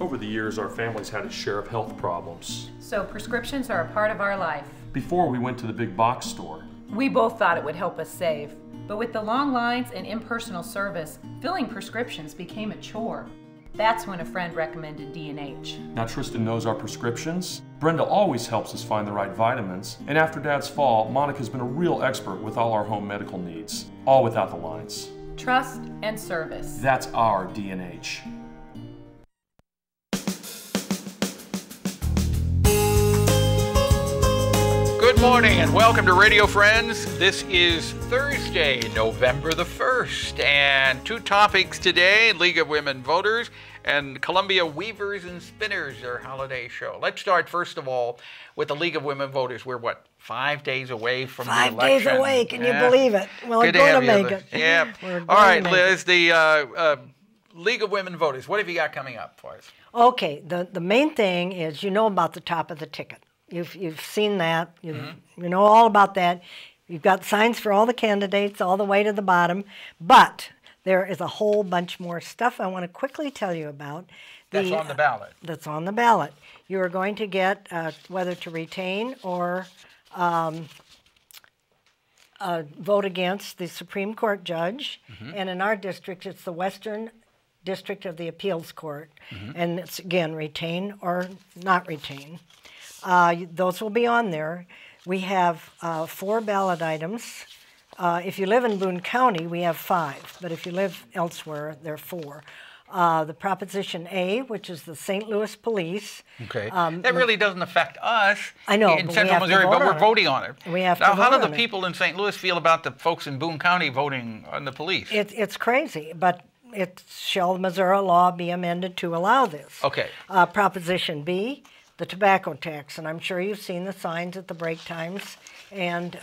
Over the years, our family's had its share of health problems. So prescriptions are a part of our life. Before we went to the big box store. We both thought it would help us save. But with the long lines and impersonal service, filling prescriptions became a chore. That's when a friend recommended D&H. Now Tristan knows our prescriptions. Brenda always helps us find the right vitamins. And after Dad's fall, Monica's been a real expert with all our home medical needs. All without the lines. Trust and service. That's our D&H. Good morning and welcome to Radio Friends. This is Thursday, November the 1st, and two topics today, League of Women Voters and Columbia Weavers and Spinners, their holiday show. Let's start first of all with the League of Women Voters. We're what, 5 days away from the election? 5 days away, can you believe it? Well, we're going to make it. Yeah. All right, Liz, the League of Women Voters, what have you got coming up for us? Okay, the main thing is you know about the top of the ticket. You've seen that. You know all about that. You've got signs for all the candidates all the way to the bottom. But there is a whole bunch more stuff I want to quickly tell you about. That's on the ballot. That's on the ballot. You are going to get whether to retain or vote against the Supreme Court judge. And in our district, it's the Western District of the Appeals Court. And it's, again, retain or not retain. Those will be on there. We have 4 ballot items. If you live in Boone County, we have 5, but if you live elsewhere, there are 4. The Proposition A, which is the St. Louis Police. Okay. That really doesn't affect us in Central Missouri, but we're voting on it. We have now, to vote how do on the people in St. Louis feel about the folks in Boone County voting on the police? It's crazy, but shall Missouri law be amended to allow this? Okay. Proposition B, the tobacco tax, and I'm sure you've seen the signs at the break times, and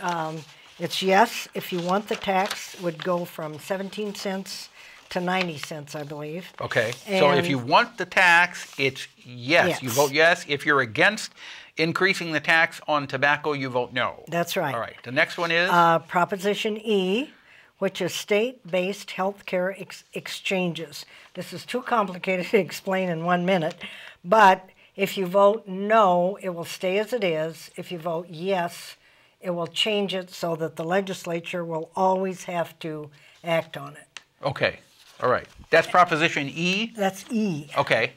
it's yes, if you want the tax, would go from 17 cents to 90 cents, I believe. Okay, so if you want the tax, it's yes. You vote yes. If you're against increasing the tax on tobacco, you vote no. That's right. All right, the next one is? Proposition E, which is state-based health care exchanges. This is too complicated to explain in 1 minute, but if you vote no, it will stay as it is. If you vote yes, it will change it so that the legislature will always have to act on it. Okay. All right. That's Proposition E? That's E. Okay.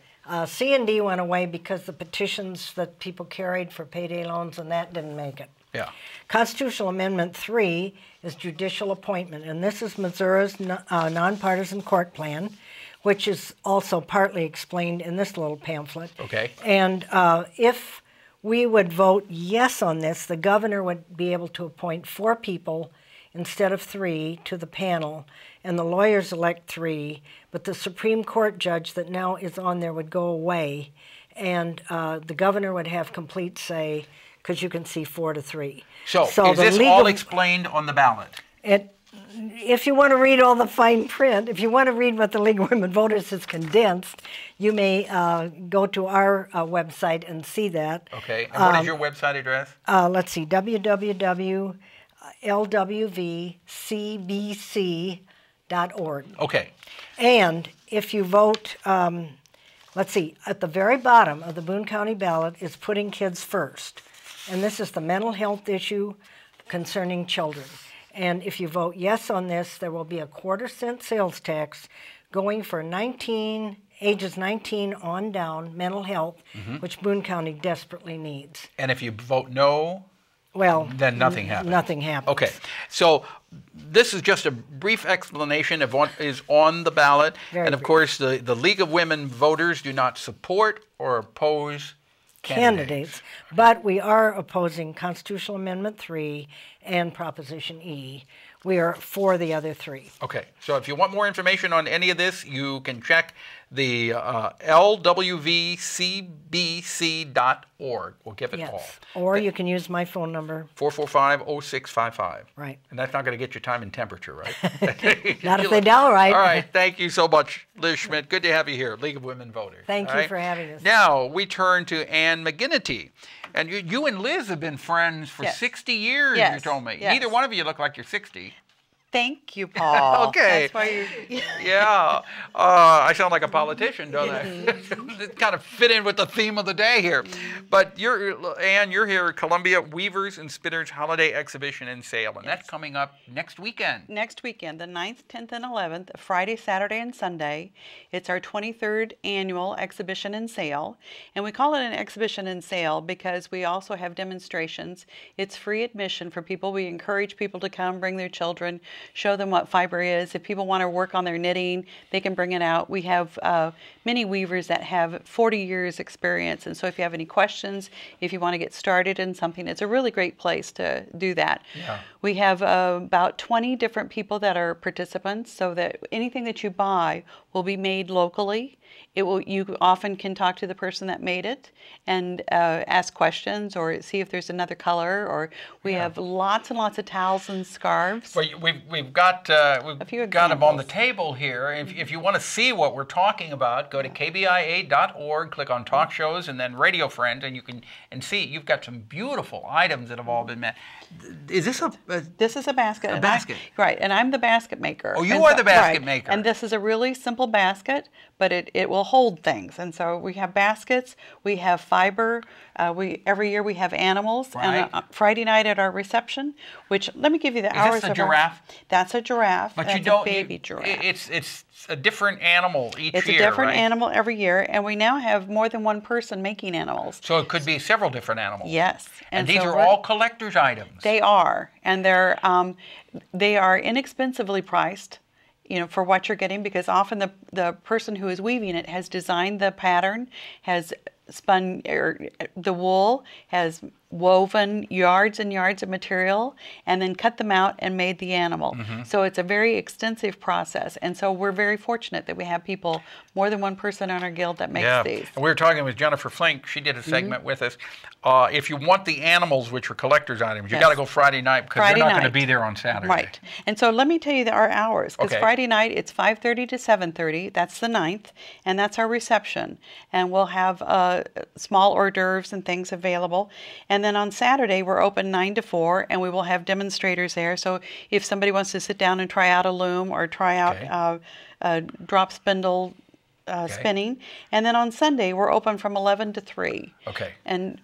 C and D went away because the petitions that people carried for payday loans and that didn't make it. Yeah. Constitutional Amendment 3 is judicial appointment, and this is Missouri's nonpartisan court plan, which is also partly explained in this little pamphlet. Okay. And if we would vote yes on this, the governor would be able to appoint 4 people instead of 3 to the panel, and the lawyers elect 3, but the Supreme Court judge that now is on there would go away, and the governor would have complete say, because you can see 4 to 3. So is this all explained on the ballot? If you want to read all the fine print, if you want to read what the League of Women Voters has condensed, you may go to our website and see that. Okay. And what is your website address? Let's see, www.lwvcbc.org. Okay. And if you vote, let's see, at the very bottom of the Boone County ballot is putting kids first. And this is the mental health issue concerning children. And if you vote yes on this, there will be a 1/4 cent sales tax going for ages 19 on down, mental health, which Boone County desperately needs. And if you vote no, well, then nothing happens. Nothing happens. Okay. So this is just a brief explanation of what is on the ballot. And of course, the League of Women Voters do not support or oppose candidates. But we are opposing Constitutional Amendment 3 and Proposition E. We are for the other 3. Okay, so if you want more information on any of this, you can check the lwvcbc.org. We'll give it a call. Or you can use my phone number. 445-0655. Right. And that's not going to get your time and temperature, right? Not if they dial right. All right, thank you so much, Liz Schmidt. Good to have you here, League of Women Voters. Thank you for having us. Now, we turn to Ann McGINITY. And you and Liz have been friends for 60 years, you told me. Yes. Neither one of you look like you're 60. Thank you, Paul. Okay. That's why you're... Yeah. I sound like a politician, don't I? It kind of fit in with the theme of the day here. But Ann, you're here at Columbia Weavers and Spinners Holiday Exhibition and Sale, and that's coming up next weekend. Next weekend, the 9th, 10th, and 11th, Friday, Saturday, and Sunday. It's our 23rd annual exhibition and sale. And we call it an exhibition and sale because we also have demonstrations. It's free admission for people. We encourage people to come, bring their children, show them what fiber is. If people want to work on their knitting, they can bring it out. We have many weavers that have 40 years experience, and so if you have any questions, if you want to get started in something, it's a really great place to do that. Yeah. We have about 20 different people that are participants, so that anything that you buy will be made locally. You often can talk to the person that made it and ask questions or see if there's another color. Or we have lots and lots of towels and scarves. Well, we've got them on the table here. If you want to see what we're talking about, go to kbia.org, click on Talk Shows, and then Radio Friends, and you can see you've got some beautiful items that have all been made. Is this This is a basket. A basket. Right, and I'm the basket maker. Oh, you are the basket maker. And this is a really simple basket, but it will hold things. And so we have baskets, we have fiber, every year we have animals. Right. And Friday night at our reception, which, let me give you the hours Is this a of giraffe? That's a giraffe. But That's you don't. a baby giraffe. It's a different animal each year, It's a different right? animal every year, and we now have more than one person making animals. So it could be several different animals. Yes. And these so are all collector's items. They are, and they are inexpensively priced, for what you're getting, because often the person who is weaving it has designed the pattern, has spun the wool, has woven yards and yards of material, and then cut them out and made the animal. So it's a very extensive process, and so we're very fortunate that we have people, more than one person on our guild that makes these. And we were talking with Jennifer Flink. She did a segment with us. If you want the animals, which are collector's items, you got to go Friday night because they're not going to be there on Saturday. Right. And so let me tell you our hours, because Okay. Friday night it's 5:30 to 7:30. That's the 9th, and that's our reception. And we'll have small hors d'oeuvres and things available. And then on Saturday we're open 9 to 4, and we will have demonstrators there. So if somebody wants to sit down and try out a loom or try out drop spindle spinning. And then on Sunday we're open from 11 to 3. Okay. And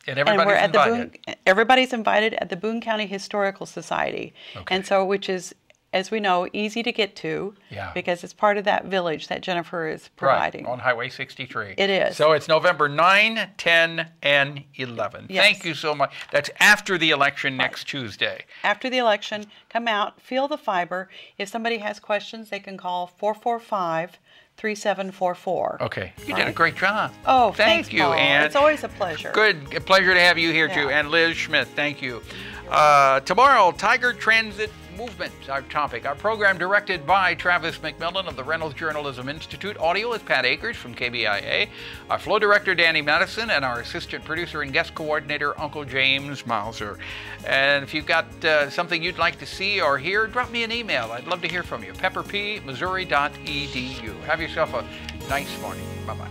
everybody's invited. Everybody's invited at the Boone County Historical Society. Okay. And so, which is, as we know, easy to get to, because it's part of that village that Jennifer is providing. Right, on Highway 63. It is. So it's November 9, 10, and 11. Yes. Thank you so much. That's after the election next Tuesday. After the election, come out, feel the fiber. If somebody has questions, they can call 445-3744. Okay. You did a great job. Oh, thank thanks, you, Paul. Ann. It's always a pleasure. Good. A pleasure to have you here, too. And Liz Schmidt, thank you. Tomorrow, Tiger Transit Movement, our topic. Our program directed by Travis McMillan of the Reynolds Journalism Institute. Audio is Pat Akers from KBIA. Our flow director, Danny Madison, and our assistant producer and guest coordinator, Uncle James Mauser. And if you've got something you'd like to see or hear, drop me an email. I'd love to hear from you. pepperp@missouri.edu. Have yourself a nice morning. Bye-bye.